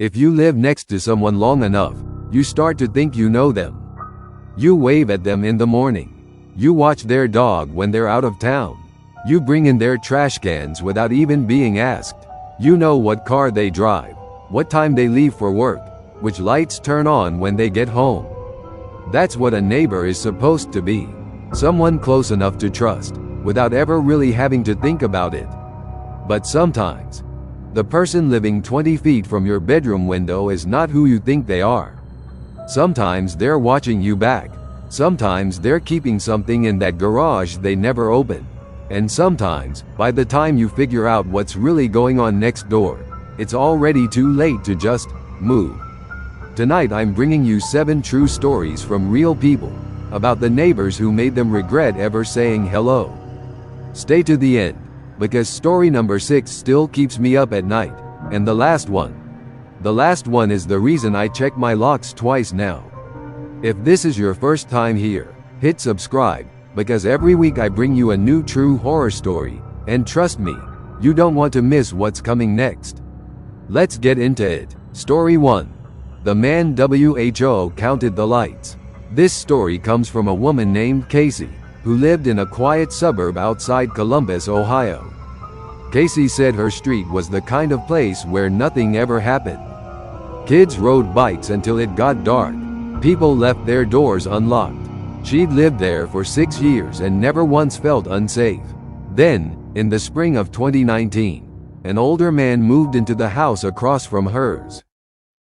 If you live next to someone long enough, you start to think you know them. You wave at them in the morning. You watch their dog when they're out of town. You bring in their trash cans without even being asked. You know what car they drive, what time they leave for work, which lights turn on when they get home. That's what a neighbor is supposed to be. Someone close enough to trust, without ever really having to think about it. But sometimes, the person living 20 feet from your bedroom window is not who you think they are. Sometimes they're watching you back. Sometimes they're keeping something in that garage they never opened. And sometimes, by the time you figure out what's really going on next door, it's already too late to just move. Tonight I'm bringing you 7 true stories from real people about the neighbors who made them regret ever saying hello. Stay to the end, because story number 6 still keeps me up at night, and the last one is the reason I check my locks twice now. If this is your first time here, hit subscribe, because every week I bring you a new true horror story, and trust me, you don't want to miss what's coming next. Let's get into it. Story 1. The man WHO counted the lights. This story comes from a woman named Casey, who lived in a quiet suburb outside Columbus, Ohio. Casey said her street was the kind of place where nothing ever happened. Kids rode bikes until it got dark. People left their doors unlocked. She'd lived there for 6 years and never once felt unsafe. Then, in the spring of 2019, an older man moved into the house across from hers.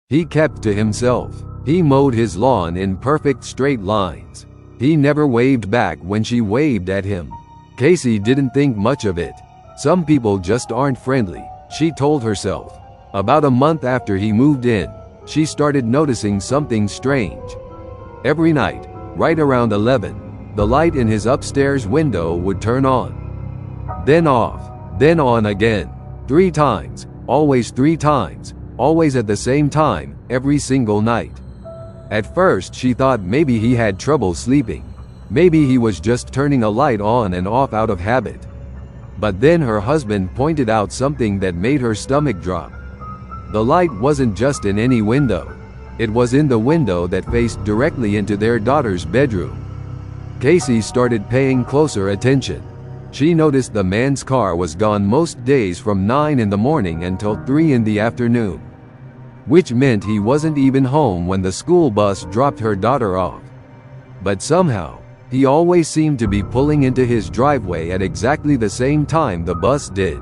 He kept to himself. He mowed his lawn in perfect straight lines. He never waved back when she waved at him. Casey didn't think much of it. Some people just aren't friendly, she told herself. About a month after he moved in, she started noticing something strange. Every night, right around 11, the light in his upstairs window would turn on. Then off, then on again. 3 times, always 3 times, always at the same time, every single night. At first she thought maybe he had trouble sleeping. Maybe he was just turning a light on and off out of habit. But then her husband pointed out something that made her stomach drop. The light wasn't just in any window. It was in the window that faced directly into their daughter's bedroom. Casey started paying closer attention. She noticed the man's car was gone most days from 9 in the morning until 3 in the afternoon, which meant he wasn't even home when the school bus dropped her daughter off. But somehow, he always seemed to be pulling into his driveway at exactly the same time the bus did.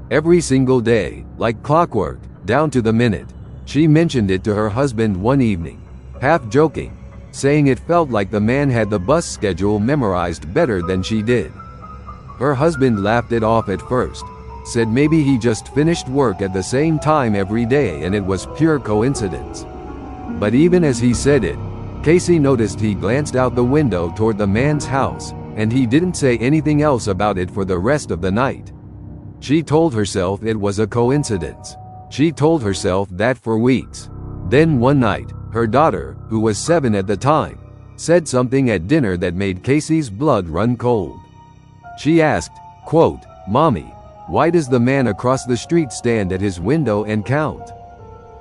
Every single day, like clockwork, down to the minute. She mentioned it to her husband one evening, half joking, saying it felt like the man had the bus schedule memorized better than she did. Her husband laughed it off at first, said maybe he just finished work at the same time every day and it was pure coincidence. But even as he said it, Casey noticed he glanced out the window toward the man's house, and he didn't say anything else about it for the rest of the night. She told herself it was a coincidence. She told herself that for weeks. Then one night, her daughter, who was 7 at the time, said something at dinner that made Casey's blood run cold. She asked, quote, "Mommy, why does the man across the street stand at his window and count?"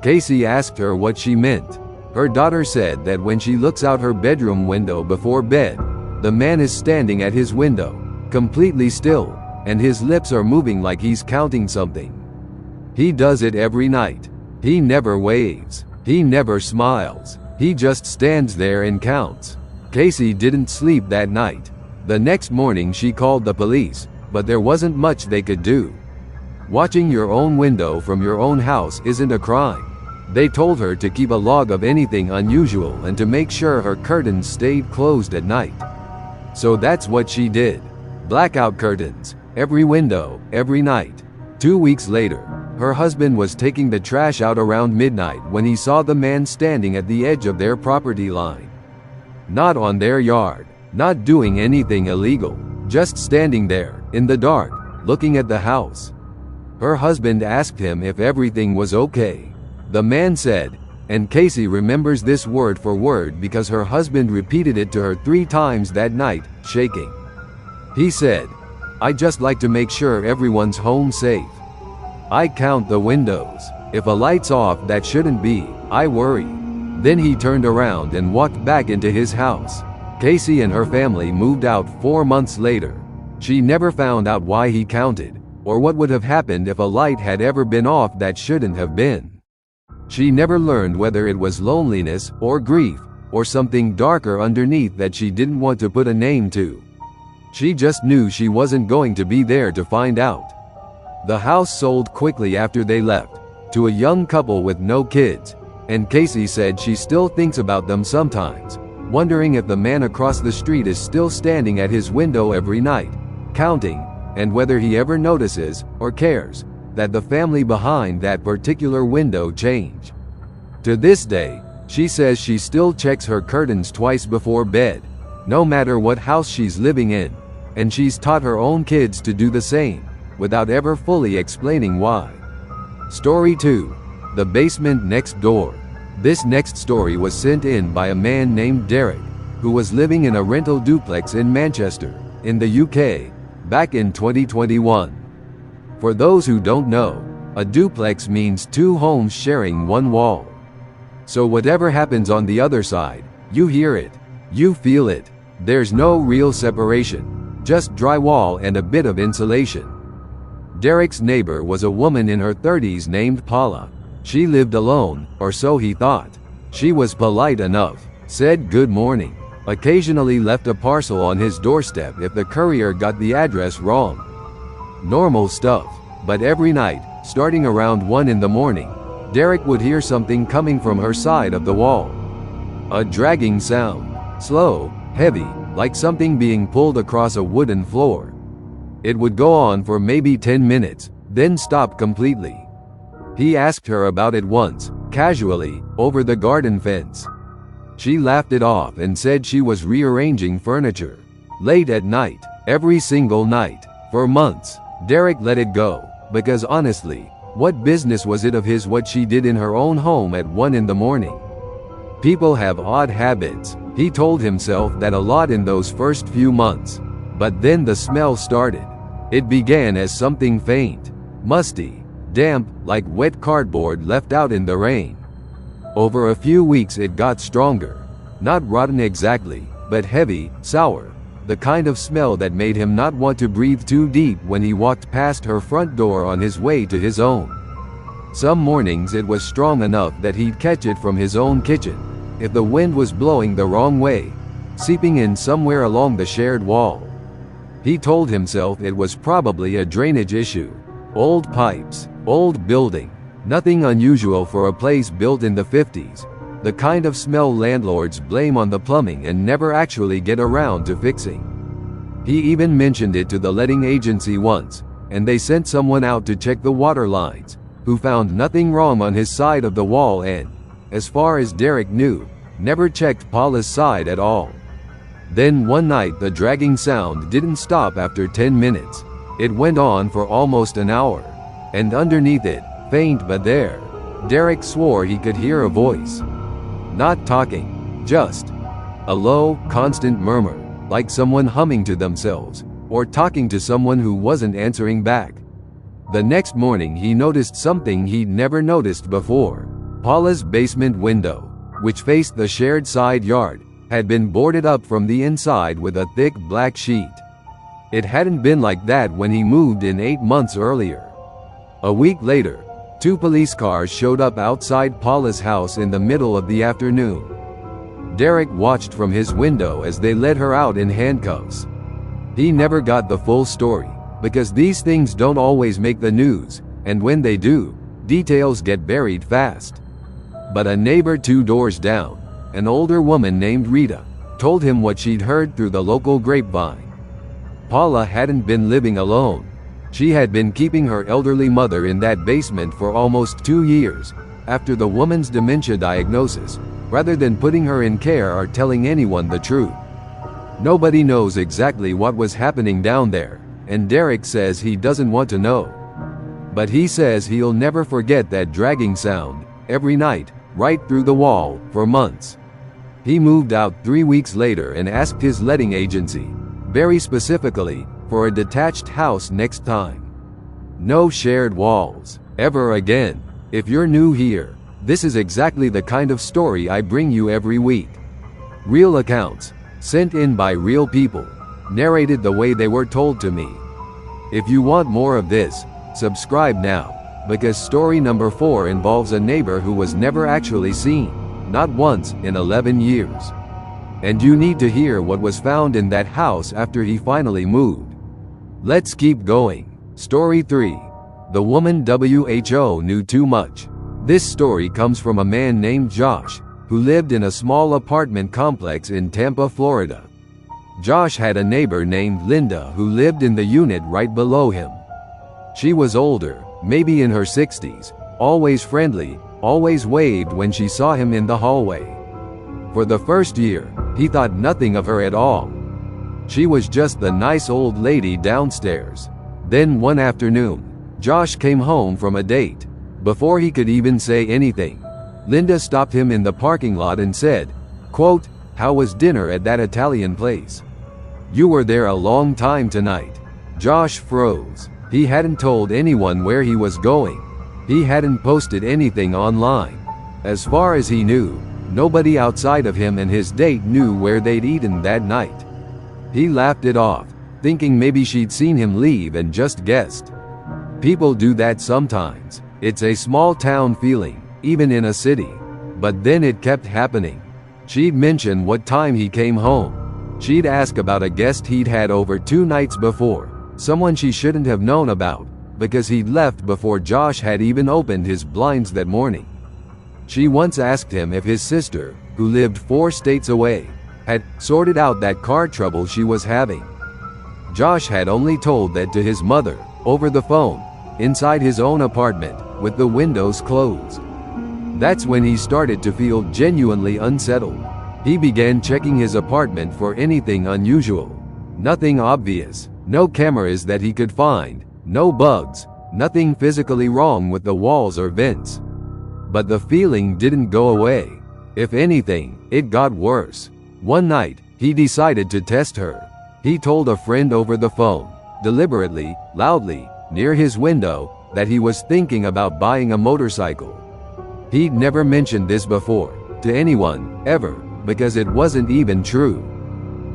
Casey asked her what she meant. Her daughter said that when she looks out her bedroom window before bed, the man is standing at his window, completely still, and his lips are moving like he's counting something. He does it every night. He never waves. He never smiles. He just stands there and counts. Casey didn't sleep that night. The next morning she called the police, but there wasn't much they could do. Watching your own window from your own house isn't a crime. They told her to keep a log of anything unusual and to make sure her curtains stayed closed at night. So that's what she did. Blackout curtains, every window, every night. 2 weeks later, her husband was taking the trash out around midnight when he saw the man standing at the edge of their property line. Not on their yard, not doing anything illegal, just standing there, in the dark, looking at the house. Her husband asked him if everything was okay. The man said, and Casey remembers this word for word because her husband repeated it to her 3 times that night, shaking. He said, "I just like to make sure everyone's home safe. I count the windows. If a light's off that shouldn't be, I worry. Then he turned around and walked back into his house. Casey and her family moved out 4 months later. She never found out why he counted, or what would have happened if a light had ever been off that shouldn't have been. She never learned whether it was loneliness or grief, or something darker underneath that she didn't want to put a name to. She just knew she wasn't going to be there to find out. The house sold quickly after they left, to a young couple with no kids, and Casey said she still thinks about them sometimes, wondering if the man across the street is still standing at his window every night, counting, and whether he ever notices, or cares, that the family behind that particular window change. To this day, she says she still checks her curtains twice before bed, no matter what house she's living in, and she's taught her own kids to do the same, without ever fully explaining why. Story 2. The Basement Next Door. This next story was sent in by a man named Derek, who was living in a rental duplex in Manchester, in the UK, back in 2021. For those who don't know, a duplex means 2 homes sharing 1 wall. So whatever happens on the other side, you hear it, you feel it. There's no real separation, just drywall and a bit of insulation. Derek's neighbor was a woman in her 30s named Paula. She lived alone, or so he thought. She was polite enough, said good morning, occasionally left a parcel on his doorstep if the courier got the address wrong. Normal stuff, but every night, starting around 1 in the morning, Derek would hear something coming from her side of the wall. A dragging sound, slow, heavy, like something being pulled across a wooden floor. It would go on for maybe 10 minutes, then stop completely. He asked her about it once, casually, over the garden fence. She laughed it off and said she was rearranging furniture. Late at night, every single night, for months. Derek let it go, because honestly, what business was it of his what she did in her own home at 1 in the morning? People have odd habits. He told himself that a lot in those first few months. But then the smell started. It began as something faint, musty, damp, like wet cardboard left out in the rain. Over a few weeks it got stronger. Not rotten exactly, but heavy, sour. The kind of smell that made him not want to breathe too deep when he walked past her front door on his way to his own. Some mornings it was strong enough that he'd catch it from his own kitchen, if the wind was blowing the wrong way, seeping in somewhere along the shared wall. He told himself it was probably a drainage issue. Old pipes, old building, nothing unusual for a place built in the 50s. The kind of smell landlords blame on the plumbing and never actually get around to fixing. He even mentioned it to the letting agency once, and they sent someone out to check the water lines, who found nothing wrong on his side of the wall and, as far as Derek knew, never checked Paula's side at all. Then one night the dragging sound didn't stop after 10 minutes. It went on for almost an hour. And underneath it, faint but there, Derek swore he could hear a voice. Not talking, just a low, constant murmur, like someone humming to themselves, or talking to someone who wasn't answering back. The next morning he noticed something he'd never noticed before. Paula's basement window, which faced the shared side yard, had been boarded up from the inside with a thick black sheet. It hadn't been like that when he moved in 8 months earlier. A week later, 2 police cars showed up outside Paula's house in the middle of the afternoon. Derek watched from his window as they led her out in handcuffs. He never got the full story, because these things don't always make the news, and when they do, details get buried fast. But a neighbor 2 doors down, an older woman named Rita, told him what she'd heard through the local grapevine. Paula hadn't been living alone. She had been keeping her elderly mother in that basement for almost 2 years, after the woman's dementia diagnosis, rather than putting her in care or telling anyone the truth. Nobody knows exactly what was happening down there, and Derek says he doesn't want to know. But he says he'll never forget that dragging sound, every night, right through the wall, for months. He moved out 3 weeks later and asked his letting agency, very specifically, for a detached house next time. No shared walls, ever again. If you're new here, this is exactly the kind of story I bring you every week. Real accounts, sent in by real people, narrated the way they were told to me. If you want more of this, subscribe now, because story number 4 involves a neighbor who was never actually seen, not once in 11 years. And you need to hear what was found in that house after he finally moved. Let's keep going. Story 3. The woman WHO knew too much. This story comes from a man named Josh, who lived in a small apartment complex in Tampa, Florida. Josh had a neighbor named Linda who lived in the unit right below him. She was older, maybe in her 60s, always friendly, always waved when she saw him in the hallway. For the first year, he thought nothing of her at all. She was just the nice old lady downstairs. Then one afternoon, Josh came home from a date. Before he could even say anything, Linda stopped him in the parking lot and said, quote, "How was dinner at that Italian place? You were there a long time tonight." Josh froze. He hadn't told anyone where he was going. He hadn't posted anything online. As far as he knew, nobody outside of him and his date knew where they'd eaten that night. He laughed it off, thinking maybe she'd seen him leave and just guessed. People do that sometimes. It's a small town feeling, even in a city. But then it kept happening. She'd mention what time he came home. She'd ask about a guest he'd had over 2 nights before, someone she shouldn't have known about, because he'd left before Josh had even opened his blinds that morning. She once asked him if his sister, who lived 4 states away, had sorted out that car trouble she was having. Josh had only told that to his mother, over the phone, inside his own apartment, with the windows closed. That's when he started to feel genuinely unsettled. He began checking his apartment for anything unusual. Nothing obvious, no cameras that he could find, no bugs, nothing physically wrong with the walls or vents. But the feeling didn't go away. If anything, it got worse. One night, he decided to test her. He told a friend over the phone, deliberately, loudly, near his window, that he was thinking about buying a motorcycle. He'd never mentioned this before, to anyone, ever, because it wasn't even true.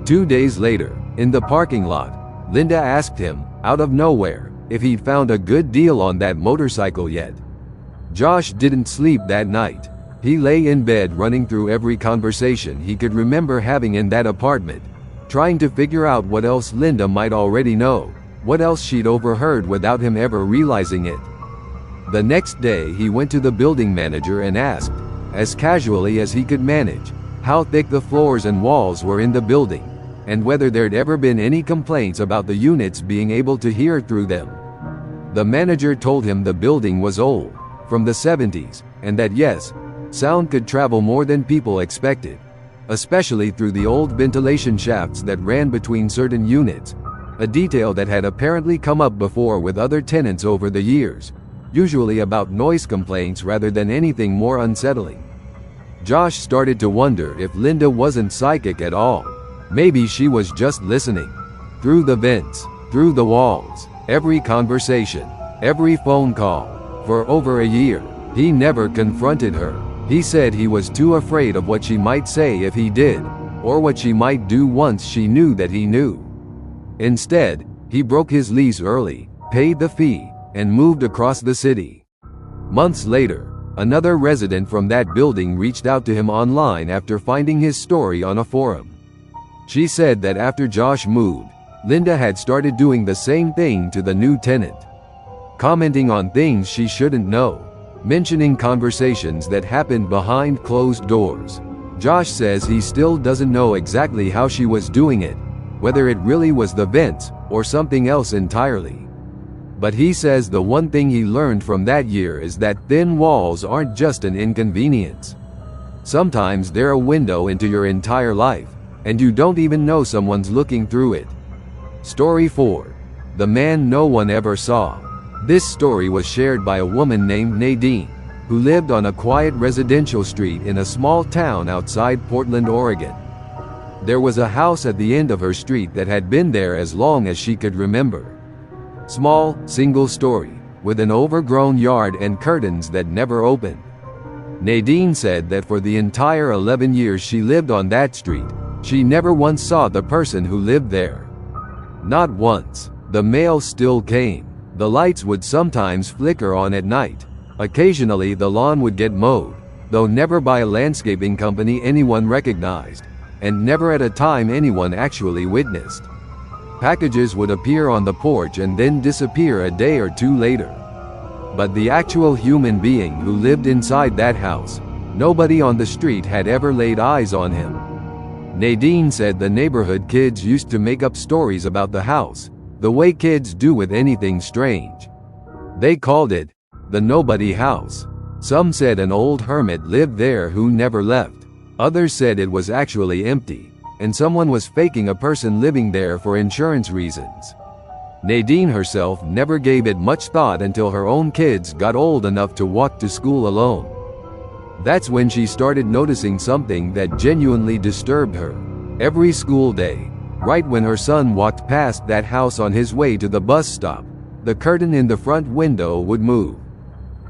2 days later, in the parking lot, Linda asked him, out of nowhere, if he'd found a good deal on that motorcycle yet. Josh didn't sleep that night. He lay in bed running through every conversation he could remember having in that apartment, trying to figure out what else Linda might already know, what else she'd overheard without him ever realizing it. The next day he went to the building manager and asked, as casually as he could manage, how thick the floors and walls were in the building, and whether there'd ever been any complaints about the units being able to hear through them. The manager told him the building was old, from the 70s, and that yes, sound could travel more than people expected, especially through the old ventilation shafts that ran between certain units, a detail that had apparently come up before with other tenants over the years, usually about noise complaints rather than anything more unsettling. Josh started to wonder if Linda wasn't psychic at all. Maybe she was just listening. Through the vents, through the walls, every conversation, every phone call. For over a year, he never confronted her. He said he was too afraid of what she might say if he did, or what she might do once she knew that he knew. Instead, he broke his lease early, paid the fee, and moved across the city. Months later, another resident from that building reached out to him online after finding his story on a forum. She said that after Josh moved, Linda had started doing the same thing to the new tenant, commenting on things she shouldn't know, mentioning conversations that happened behind closed doors. Josh says he still doesn't know exactly how she was doing it, whether it really was the vents or something else entirely. But he says the one thing he learned from that year is that thin walls aren't just an inconvenience. Sometimes they're a window into your entire life, and you don't even know someone's looking through it. Story 4. The man no one ever saw. This story was shared by a woman named Nadine, who lived on a quiet residential street in a small town outside Portland, Oregon. There was a house at the end of her street that had been there as long as she could remember. Small, single story, with an overgrown yard and curtains that never opened. Nadine said that for the entire 11 years she lived on that street, she never once saw the person who lived there. Not once. The mail still came. The lights would sometimes flicker on at night. Occasionally the lawn would get mowed, though never by a landscaping company anyone recognized, and never at a time anyone actually witnessed. Packages would appear on the porch and then disappear a day or two later. But the actual human being who lived inside that house, nobody on the street had ever laid eyes on him. Nadine said the neighborhood kids used to make up stories about the house, the way kids do with anything strange. They called it the nobody house. Some said an old hermit lived there who never left. Others said it was actually empty, and someone was faking a person living there for insurance reasons. Nadine herself never gave it much thought until her own kids got old enough to walk to school alone. That's when she started noticing something that genuinely disturbed her. Every school day, right when her son walked past that house on his way to the bus stop, the curtain in the front window would move.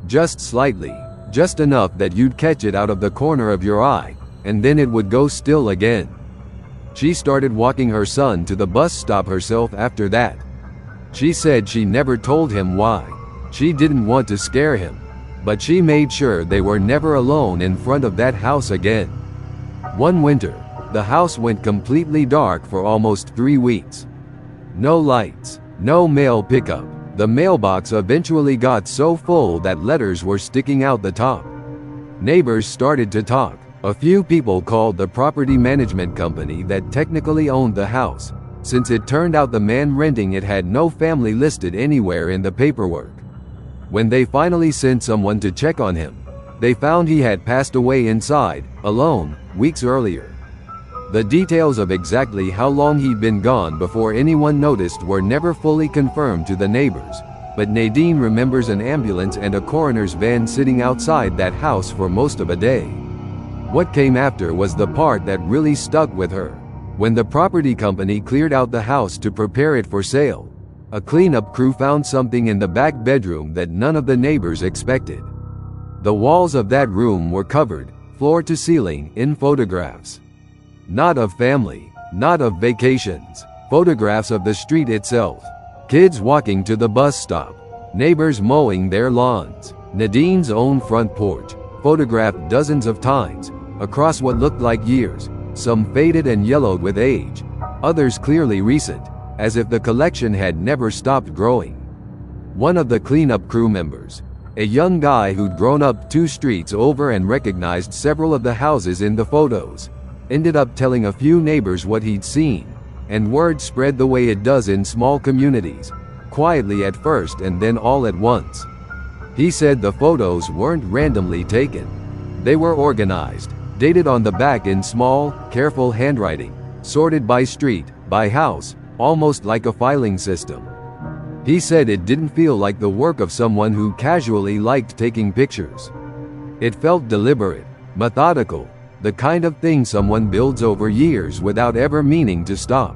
Just slightly, just enough that you'd catch it out of the corner of your eye, and then it would go still again. She started walking her son to the bus stop herself after that. She said she never told him why. She didn't want to scare him, but she made sure they were never alone in front of that house again. One winter, the house went completely dark for almost 3 weeks. No lights, no mail pickup. The mailbox eventually got so full that letters were sticking out the top. Neighbors started to talk. A few people called the property management company that technically owned the house, since it turned out the man renting it had no family listed anywhere in the paperwork. When they finally sent someone to check on him, they found he had passed away inside, alone, weeks earlier. The details of exactly how long he'd been gone before anyone noticed were never fully confirmed to the neighbors, but Nadine remembers an ambulance and a coroner's van sitting outside that house for most of a day. What came after was the part that really stuck with her. When the property company cleared out the house to prepare it for sale, a cleanup crew found something in the back bedroom that none of the neighbors expected. The walls of that room were covered, floor to ceiling, in photographs. Not of family, not of vacations, photographs of the street itself. Kids walking to the bus stop, neighbors mowing their lawns, Nadine's own front porch, photographed dozens of times, across what looked like years, some faded and yellowed with age, others clearly recent, as if the collection had never stopped growing. One of the cleanup crew members, a young guy who'd grown up 2 streets over and recognized several of the houses in the photos, ended up telling a few neighbors what he'd seen, and word spread the way it does in small communities, quietly at first and then all at once. He said the photos weren't randomly taken. They were organized, dated on the back in small, careful handwriting, sorted by street, by house, almost like a filing system. He said it didn't feel like the work of someone who casually liked taking pictures. It felt deliberate, methodical, the kind of thing someone builds over years without ever meaning to stop.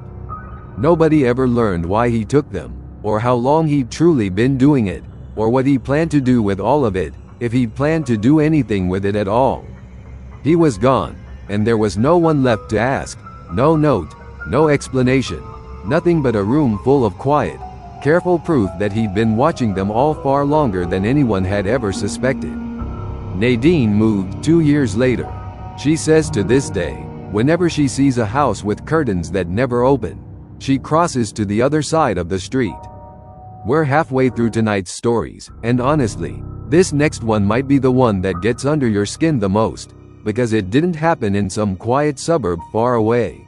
Nobody ever learned why he took them, or how long he'd truly been doing it, or what he planned to do with all of it, if he'd planned to do anything with it at all. He was gone, and there was no one left to ask, no note, no explanation, nothing but a room full of quiet, careful proof that he'd been watching them all far longer than anyone had ever suspected. Nadine moved 2 years later. She says to this day, whenever she sees a house with curtains that never open, she crosses to the other side of the street. We're halfway through tonight's stories, and honestly, this next one might be the one that gets under your skin the most, because it didn't happen in some quiet suburb far away.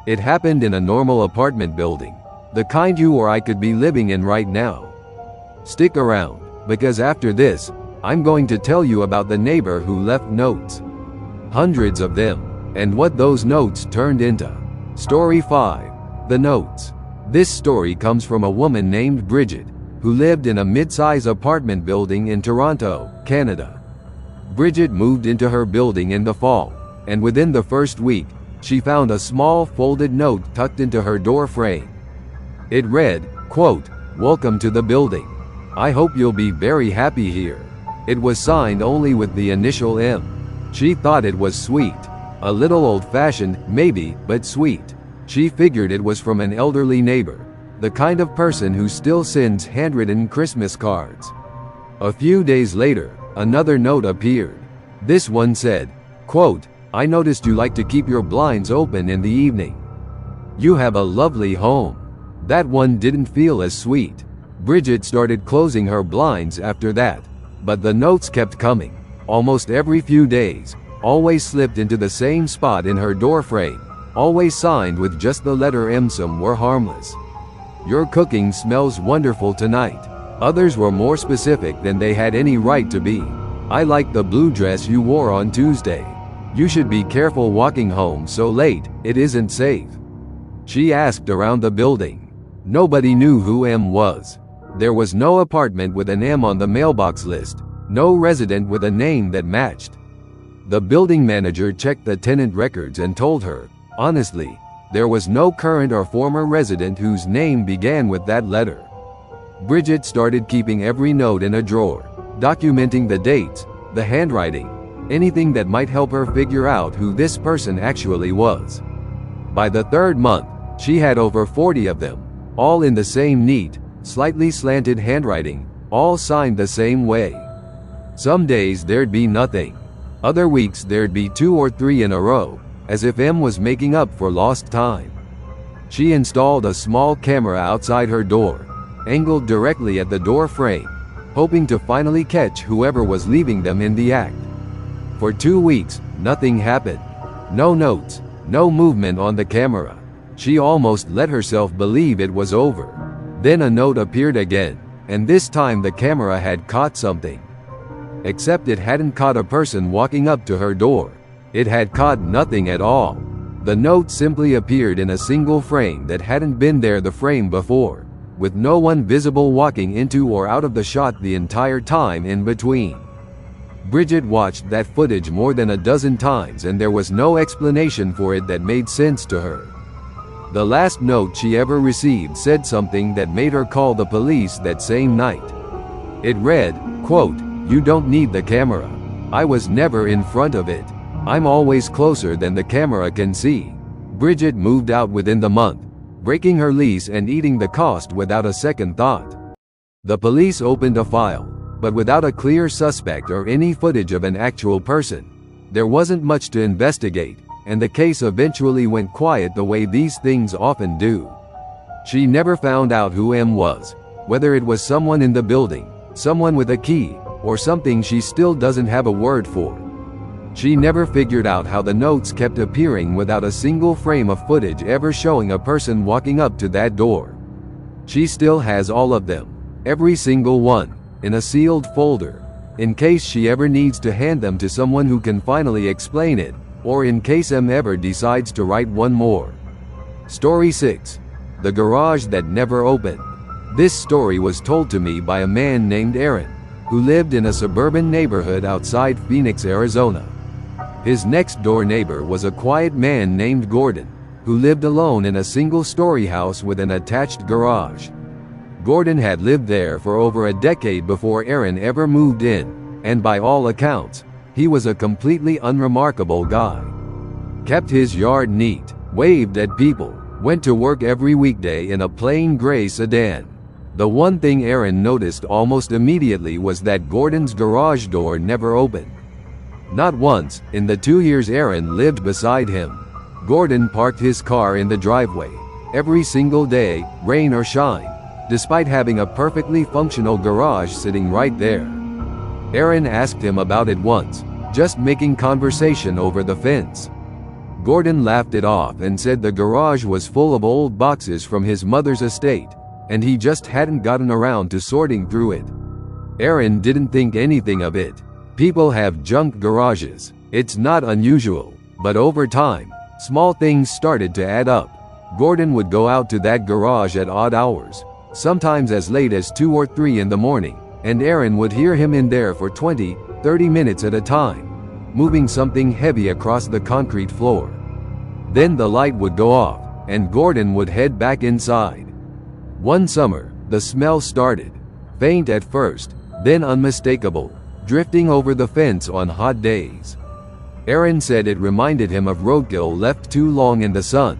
It happened in a normal apartment building, the kind you or I could be living in right now. Stick around, because after this, I'm going to tell you about the neighbor who left notes. Hundreds of them, and what those notes turned into. Story 5. The Notes. This story comes from a woman named Bridget, who lived in a mid-size apartment building in Toronto, Canada. Bridget moved into her building in the fall, and within the first week, she found a small folded note tucked into her door frame. It read, quote, "Welcome to the building. I hope you'll be very happy here." It was signed only with the initial M. She thought it was sweet. A little old-fashioned, maybe, but sweet. She figured it was from an elderly neighbor, the kind of person who still sends handwritten Christmas cards. A few days later, another note appeared. This one said, quote, "I noticed you like to keep your blinds open in the evening. You have a lovely home." That one didn't feel as sweet. Bridget started closing her blinds after that. But the notes kept coming. Almost every few days. Always slipped into the same spot in her door frame. Always signed with just the letter M. Some were harmless. "Your cooking smells wonderful tonight." Others were more specific than they had any right to be. "I like the blue dress you wore on Tuesday. You should be careful walking home so late, it isn't safe." She asked around the building. Nobody knew who M was. There was no apartment with an M on the mailbox list, no resident with a name that matched. The building manager checked the tenant records and told her, honestly, there was no current or former resident whose name began with that letter. Bridget started keeping every note in a drawer, documenting the dates, the handwriting, anything that might help her figure out who this person actually was. By the third month, she had over 40 of them, all in the same neat, slightly slanted handwriting, all signed the same way. Some days there'd be nothing. Other weeks there'd be 2 or 3 in a row, as if M was making up for lost time. She installed a small camera outside her door, angled directly at the door frame, hoping to finally catch whoever was leaving them in the act. For 2 weeks, nothing happened. No notes, no movement on the camera. She almost let herself believe it was over. Then a note appeared again, and this time the camera had caught something. Except it hadn't caught a person walking up to her door. It had caught nothing at all. The note simply appeared in a single frame that hadn't been there the frame before, with no one visible walking into or out of the shot the entire time in between. Bridget watched that footage more than a dozen times and there was no explanation for it that made sense to her. The last note she ever received said something that made her call the police that same night. It read, quote, "You don't need the camera. I was never in front of it. I'm always closer than the camera can see." Bridget moved out within the month, breaking her lease and eating the cost without a second thought. The police opened a file, but without a clear suspect or any footage of an actual person. There wasn't much to investigate, and the case eventually went quiet the way these things often do. She never found out who M was, whether it was someone in the building, someone with a key, or something she still doesn't have a word for. She never figured out how the notes kept appearing without a single frame of footage ever showing a person walking up to that door. She still has all of them, every single one, in a sealed folder, in case she ever needs to hand them to someone who can finally explain it, or in case M ever decides to write one more. Story 6. The Garage That Never Opened. This story was told to me by a man named Aaron, who lived in a suburban neighborhood outside Phoenix, Arizona. His next-door neighbor was a quiet man named Gordon, who lived alone in a single-story house with an attached garage. Gordon had lived there for over a decade before Aaron ever moved in, and by all accounts, he was a completely unremarkable guy. Kept his yard neat, waved at people, went to work every weekday in a plain gray sedan. The one thing Aaron noticed almost immediately was that Gordon's garage door never opened. Not once, in the 2 years Aaron lived beside him. Gordon parked his car in the driveway, every single day, rain or shine, despite having a perfectly functional garage sitting right there. Aaron asked him about it once, just making conversation over the fence. Gordon laughed it off and said the garage was full of old boxes from his mother's estate, and he just hadn't gotten around to sorting through it. Aaron didn't think anything of it. People have junk garages. It's not unusual, but over time, small things started to add up. Gordon would go out to that garage at odd hours, sometimes as late as 2 or 3 in the morning, and Aaron would hear him in there for 20, 30 minutes at a time, moving something heavy across the concrete floor. Then the light would go off, and Gordon would head back inside. One summer, the smell started. Faint at first, then unmistakable, drifting over the fence on hot days. Aaron said it reminded him of roadkill left too long in the sun,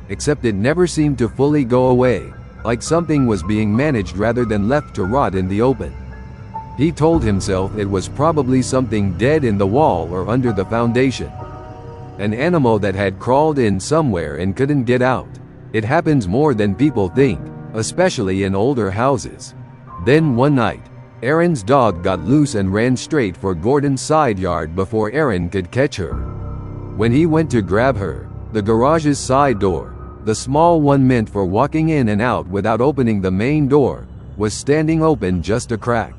except it never seemed to fully go away, like something was being managed rather than left to rot in the open. He told himself it was probably something dead in the wall or under the foundation. An animal that had crawled in somewhere and couldn't get out. It happens more than people think, especially in older houses. Then one night, Aaron's dog got loose and ran straight for Gordon's side yard before Aaron could catch her. When he went to grab her, the garage's side door, the small one meant for walking in and out without opening the main door, was standing open just a crack.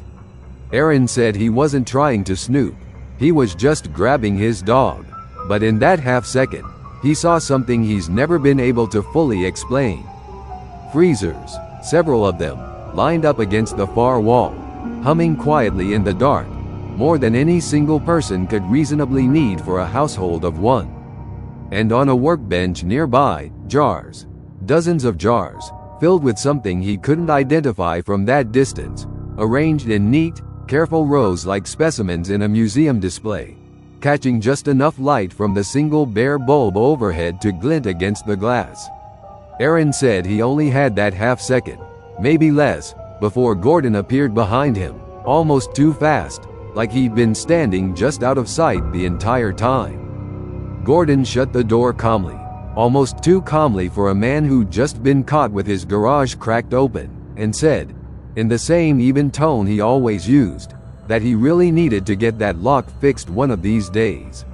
Aaron said he wasn't trying to snoop, he was just grabbing his dog. But in that half second, he saw something he's never been able to fully explain. Freezers, several of them, lined up against the far wall, humming quietly in the dark, more than any single person could reasonably need for a household of one. And on a workbench nearby, jars, dozens of jars, filled with something he couldn't identify from that distance, arranged in neat, careful rows like specimens in a museum display, catching just enough light from the single bare bulb overhead to glint against the glass. Aaron said he only had that half second, maybe less, before Gordon appeared behind him, almost too fast, like he'd been standing just out of sight the entire time. Gordon shut the door calmly, almost too calmly for a man who'd just been caught with his garage cracked open, and said, in the same even tone he always used, that he really needed to get that lock fixed one of these days.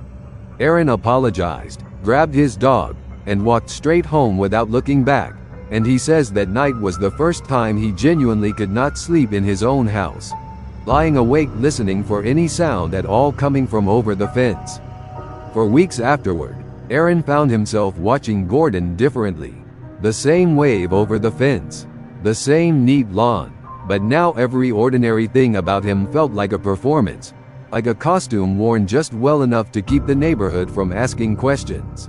Aaron apologized, grabbed his dog, and walked straight home without looking back, and he says that night was the first time he genuinely could not sleep in his own house, lying awake listening for any sound at all coming from over the fence. For weeks afterward, Aaron found himself watching Gordon differently. The same wave over the fence, the same neat lawn, but now every ordinary thing about him felt like a performance, like a costume worn just well enough to keep the neighborhood from asking questions.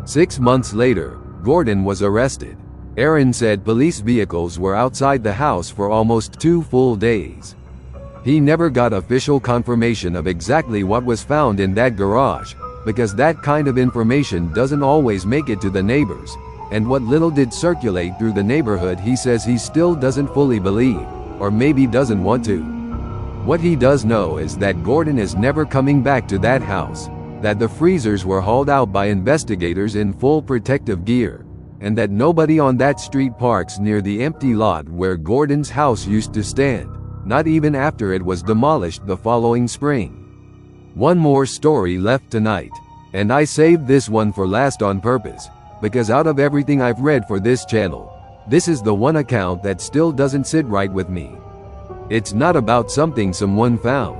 6 months later, Gordon was arrested. Aaron said police vehicles were outside the house for almost 2 full days. He never got official confirmation of exactly what was found in that garage, because that kind of information doesn't always make it to the neighbors, and what little did circulate through the neighborhood he says he still doesn't fully believe, or maybe doesn't want to. What he does know is that Gordon is never coming back to that house, that the freezers were hauled out by investigators in full protective gear, and that nobody on that street parks near the empty lot where Gordon's house used to stand, not even after it was demolished the following spring. One more story left tonight, and I saved this one for last on purpose, because out of everything I've read for this channel, this is the one account that still doesn't sit right with me. It's not about something someone found,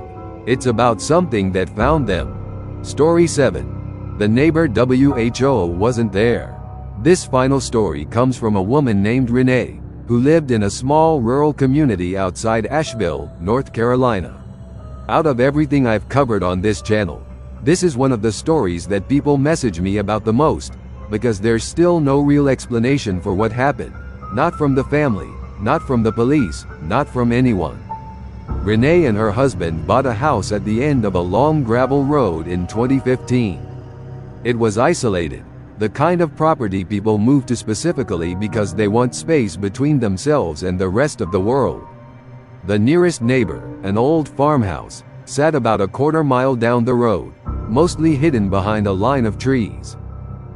it's about something that found them. Story 7. The neighbor WHO wasn't there. This final story comes from a woman named Renee, who lived in a small rural community outside Asheville, North Carolina. Out of everything I've covered on this channel, this is one of the stories that people message me about the most, because there's still no real explanation for what happened, not from the family, not from the police, not from anyone. Renee and her husband bought a house at the end of a long gravel road in 2015. It was isolated, the kind of property people move to specifically because they want space between themselves and the rest of the world. The nearest neighbor, an old farmhouse, sat about a quarter-mile down the road, mostly hidden behind a line of trees.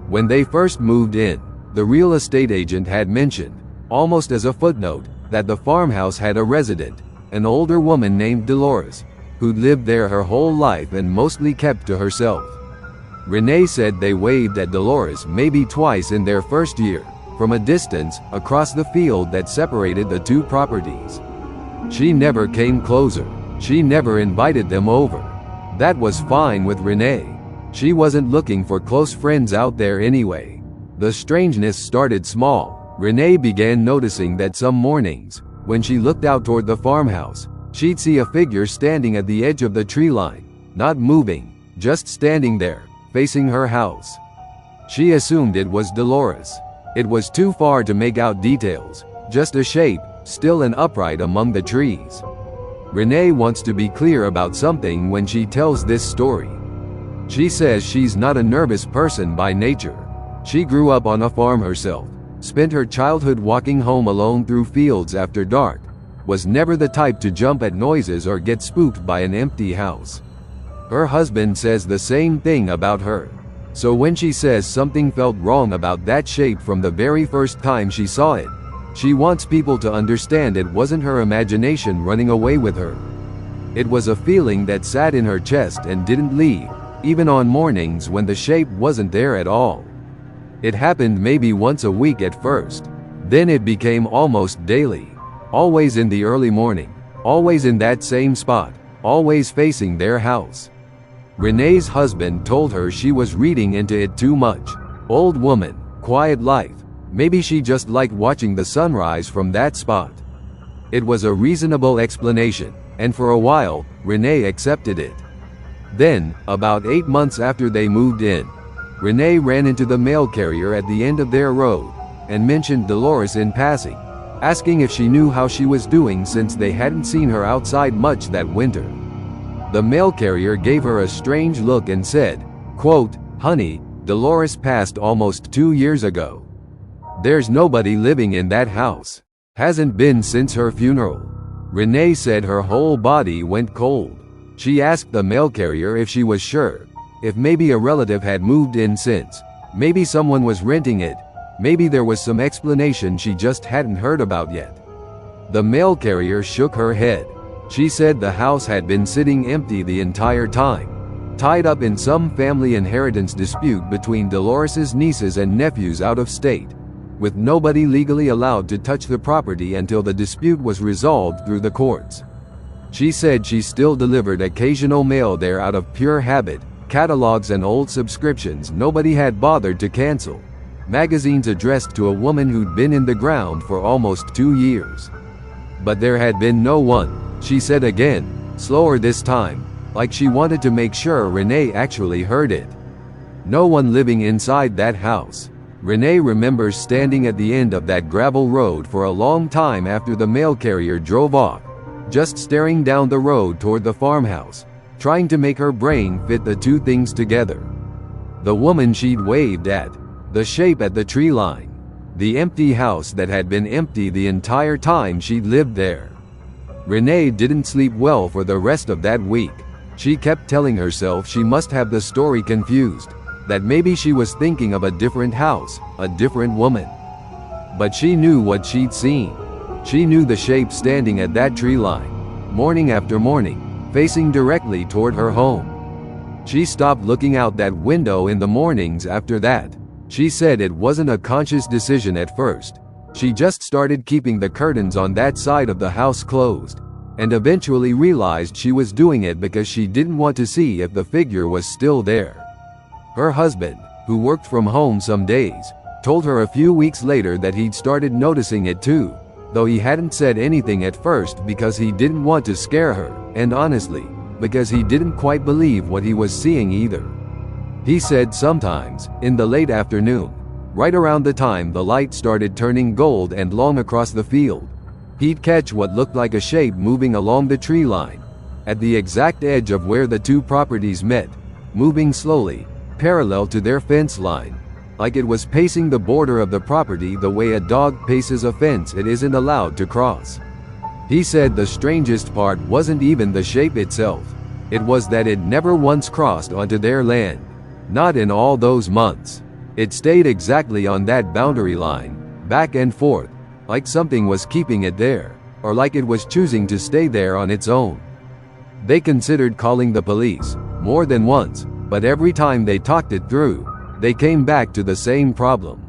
When they first moved in, the real estate agent had mentioned, almost as a footnote, that the farmhouse had a resident, an older woman named Dolores, who'd lived there her whole life and mostly kept to herself. Renee said they waved at Dolores maybe twice in their first year, from a distance, across the field that separated the two properties. She never came closer, she never invited them over. That was fine with Renee. She wasn't looking for close friends out there anyway. The strangeness started small. Renee began noticing that some mornings, when she looked out toward the farmhouse, she'd see a figure standing at the edge of the tree line, not moving, just standing there, facing her house. She assumed it was Dolores. It was too far to make out details, just a shape, still and upright among the trees. Renee wants to be clear about something when she tells this story. She says she's not a nervous person by nature. She grew up on a farm herself, spent her childhood walking home alone through fields after dark, was never the type to jump at noises or get spooked by an empty house. Her husband says the same thing about her. So when she says something felt wrong about that shape from the very first time she saw it, she wants people to understand it wasn't her imagination running away with her. It was a feeling that sat in her chest and didn't leave, even on mornings when the shape wasn't there at all. It happened maybe once a week at first. Then it became almost daily. Always in the early morning. Always in that same spot. Always facing their house. Renee's husband told her she was reading into it too much. Old woman, quiet life. Maybe she just liked watching the sunrise from that spot. It was a reasonable explanation, and for a while, Renee accepted it. Then, about 8 months after they moved in, Renee ran into the mail carrier at the end of their road, and mentioned Dolores in passing, asking if she knew how she was doing since they hadn't seen her outside much that winter. The mail carrier gave her a strange look and said, quote, "Honey, Dolores passed almost 2 years ago. There's nobody living in that house. Hasn't been since her funeral." Renee said her whole body went cold. She asked the mail carrier if she was sure, if maybe a relative had moved in since, maybe someone was renting it, maybe there was some explanation she just hadn't heard about yet. The mail carrier shook her head. She said the house had been sitting empty the entire time, tied up in some family inheritance dispute between Dolores's nieces and nephews out of state, with nobody legally allowed to touch the property until the dispute was resolved through the courts. She said she still delivered occasional mail there out of pure habit, catalogs and old subscriptions nobody had bothered to cancel, magazines addressed to a woman who'd been in the ground for almost 2 years. But there had been no one, she said again, slower this time, like she wanted to make sure Renee actually heard it. No one living inside that house. Renee remembers standing at the end of that gravel road for a long time after the mail carrier drove off, just staring down the road toward the farmhouse, trying to make her brain fit the two things together. The woman she'd waved at, the shape at the tree line, the empty house that had been empty the entire time she'd lived there. Renee didn't sleep well for the rest of that week. She kept telling herself she must have the story confused, that maybe she was thinking of a different house, a different woman. But she knew what she'd seen. She knew the shape standing at that tree line, morning after morning, facing directly toward her home. She stopped looking out that window in the mornings after that. She said it wasn't a conscious decision at first. She just started keeping the curtains on that side of the house closed, and eventually realized she was doing it because she didn't want to see if the figure was still there. Her husband, who worked from home some days, told her a few weeks later that he'd started noticing it too, though he hadn't said anything at first because he didn't want to scare her, and honestly, because he didn't quite believe what he was seeing either. He said sometimes, in the late afternoon, right around the time the light started turning gold and long across the field, he'd catch what looked like a shape moving along the tree line, at the exact edge of where the two properties met, moving slowly, parallel to their fence line, like it was pacing the border of the property the way a dog paces a fence it isn't allowed to cross. He said the strangest part wasn't even the shape itself. It was that it never once crossed onto their land. Not in all those months. It stayed exactly on that boundary line, back and forth, like something was keeping it there, or like it was choosing to stay there on its own. They considered calling the police, more than once, but every time they talked it through, they came back to the same problem.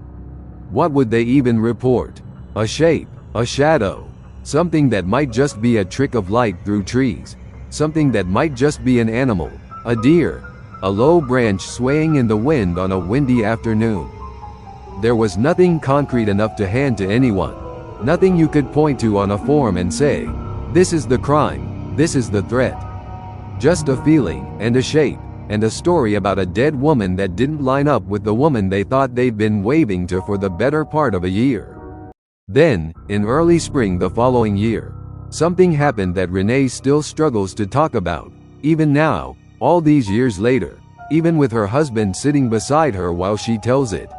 What would they even report? A shape, a shadow, something that might just be a trick of light through trees, something that might just be an animal, a deer, a low branch swaying in the wind on a windy afternoon. There was nothing concrete enough to hand to anyone, nothing you could point to on a form and say, this is the crime, this is the threat. Just a feeling, and a shape, and a story about a dead woman that didn't line up with the woman they thought they'd been waving to for the better part of a year. Then, in early spring the following year, something happened that Renee still struggles to talk about, even now, all these years later, even with her husband sitting beside her while she tells it.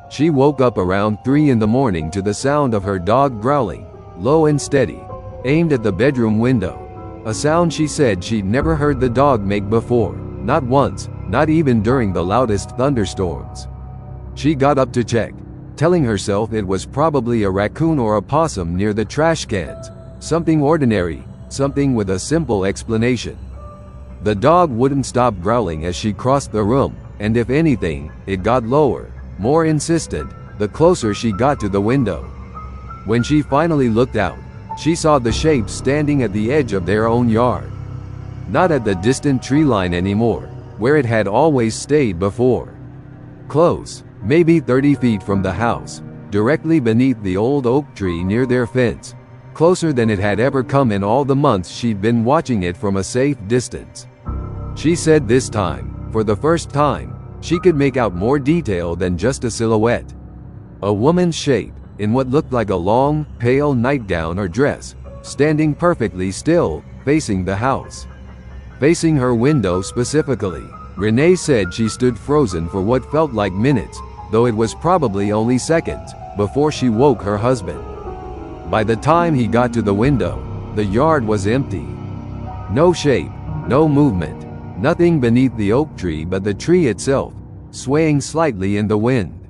She woke up around 3 in the morning to the sound of her dog growling, low and steady, aimed at the bedroom window. A sound she said she'd never heard the dog make before, not once, not even during the loudest thunderstorms. She got up to check, telling herself it was probably a raccoon or a possum near the trash cans, something ordinary, something with a simple explanation. The dog wouldn't stop growling as she crossed the room, and if anything, it got lower, more insistent, the closer she got to the window. When she finally looked out, she saw the shape standing at the edge of their own yard. Not at the distant tree line anymore, where it had always stayed before. Close, maybe 30 feet from the house, directly beneath the old oak tree near their fence. Closer than it had ever come in all the months she'd been watching it from a safe distance. She said this time, for the first time, she could make out more detail than just a silhouette. A woman's shape, in what looked like a long, pale nightgown or dress, standing perfectly still, facing the house. Facing her window specifically, Renee said she stood frozen for what felt like minutes, though it was probably only seconds, before she woke her husband. By the time he got to the window, the yard was empty. No shape, no movement, nothing beneath the oak tree but the tree itself, swaying slightly in the wind.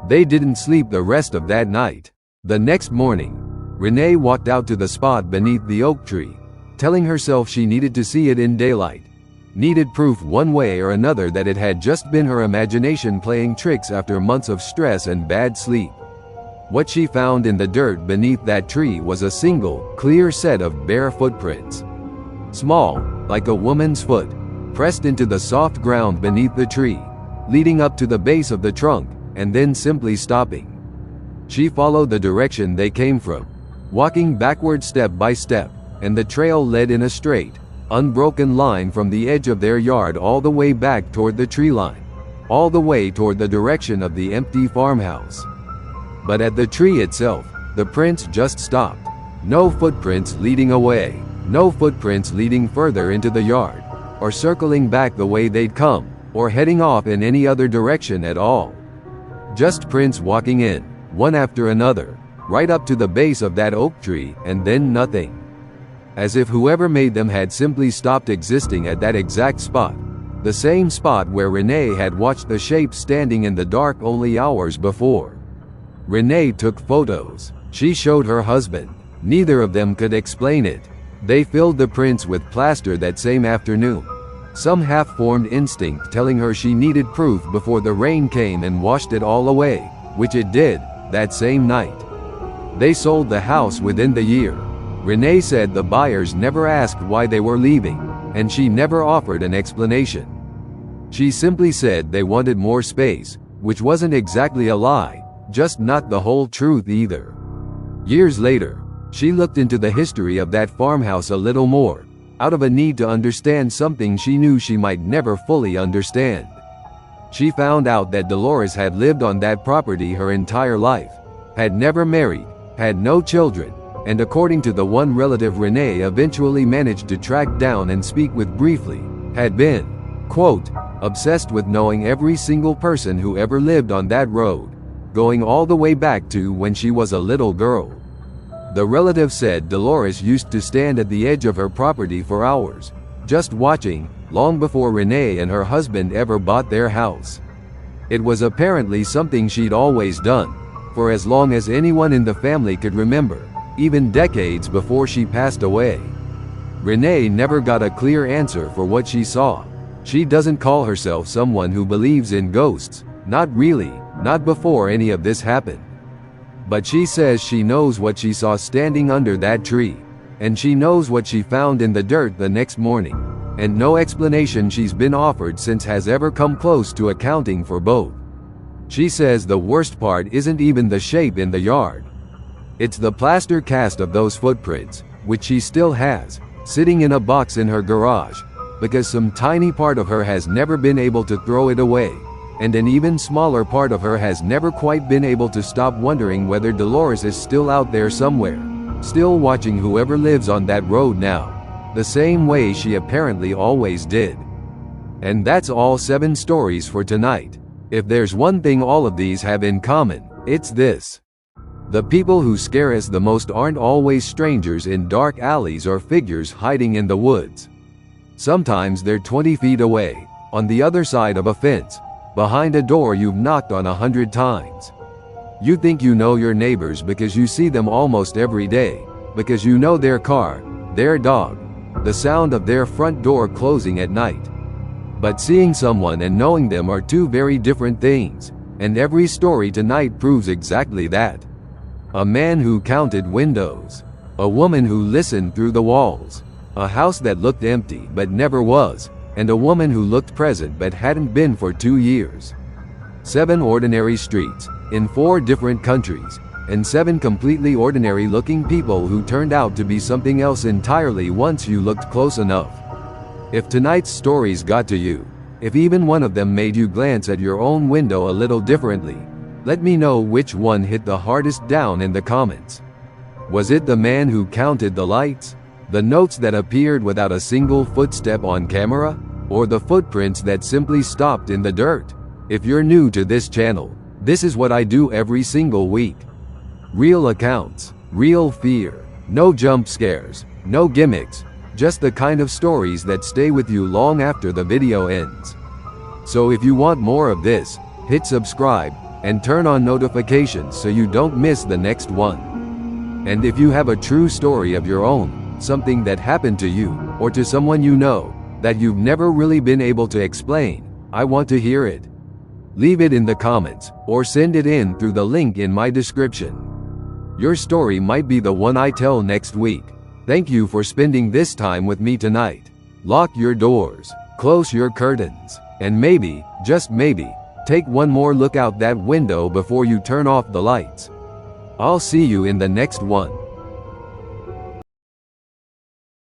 They didn't sleep the rest of that night. The next morning, Renee walked out to the spot beneath the oak tree, telling herself she needed to see it in daylight. Needed proof one way or another that it had just been her imagination playing tricks after months of stress and bad sleep. What she found in the dirt beneath that tree was a single, clear set of bare footprints. Small, like a woman's foot, pressed into the soft ground beneath the tree, leading up to the base of the trunk, and then simply stopping. She followed the direction they came from, walking backward step by step, and the trail led in a straight, unbroken line from the edge of their yard all the way back toward the tree line, all the way toward the direction of the empty farmhouse. But at the tree itself, the prints just stopped. No footprints leading away, no footprints leading further into the yard, or circling back the way they'd come, or heading off in any other direction at all. Just prints walking in, one after another, right up to the base of that oak tree, and then nothing. As if whoever made them had simply stopped existing at that exact spot, the same spot where Renee had watched the shape standing in the dark only hours before. Renee took photos. She showed her husband. Neither of them could explain it. They filled the prints with plaster that same afternoon, some half-formed instinct telling her she needed proof before the rain came and washed it all away, which it did, that same night. They sold the house within the year. Renee said the buyers never asked why they were leaving, and she never offered an explanation. She simply said they wanted more space, which wasn't exactly a lie, just not the whole truth either. Years later, she looked into the history of that farmhouse a little more, out of a need to understand something she knew she might never fully understand. She found out that Dolores had lived on that property her entire life, had never married, had no children, and according to the one relative Renee eventually managed to track down and speak with briefly, had been, quote, obsessed with knowing every single person who ever lived on that road, going all the way back to when she was a little girl. The relative said Dolores used to stand at the edge of her property for hours, just watching, long before Renee and her husband ever bought their house. It was apparently something she'd always done, for as long as anyone in the family could remember, even decades before she passed away. Renee never got a clear answer for what she saw. She doesn't call herself someone who believes in ghosts, not really, not before any of this happened. But she says she knows what she saw standing under that tree, and she knows what she found in the dirt the next morning, and no explanation she's been offered since has ever come close to accounting for both. She says the worst part isn't even the shape in the yard. It's the plaster cast of those footprints, which she still has, sitting in a box in her garage, because some tiny part of her has never been able to throw it away, and an even smaller part of her has never quite been able to stop wondering whether Dolores is still out there somewhere, still watching whoever lives on that road now, the same way she apparently always did. And that's all 7 stories for tonight. If there's one thing all of these have in common, it's this. The people who scare us the most aren't always strangers in dark alleys or figures hiding in the woods. Sometimes they're 20 feet away, on the other side of a fence, behind a door you've knocked on 100 times. You think you know your neighbors because you see them almost every day, because you know their car, their dog, the sound of their front door closing at night. But seeing someone and knowing them are 2 very different things, and every story tonight proves exactly that. A man who counted windows. A woman who listened through the walls. A house that looked empty but never was, and a woman who looked present but hadn't been for 2 years. 7 ordinary streets, in 4 different countries, and 7 completely ordinary looking people who turned out to be something else entirely once you looked close enough. If tonight's stories got to you, if even one of them made you glance at your own window a little differently, let me know which one hit the hardest down in the comments. Was it the man who counted the lights? The notes that appeared without a single footstep on camera? Or the footprints that simply stopped in the dirt? If you're new to this channel, this is what I do every single week. Real accounts, real fear, no jump scares, no gimmicks, just the kind of stories that stay with you long after the video ends. So if you want more of this, hit subscribe, and turn on notifications so you don't miss the next one. And if you have a true story of your own, something that happened to you, or to someone you know, that you've never really been able to explain, I want to hear it. Leave it in the comments, or send it in through the link in my description. Your story might be the one I tell next week. Thank you for spending this time with me tonight. Lock your doors, close your curtains, and maybe, just maybe, take one more look out that window before you turn off the lights. I'll see you in the next one.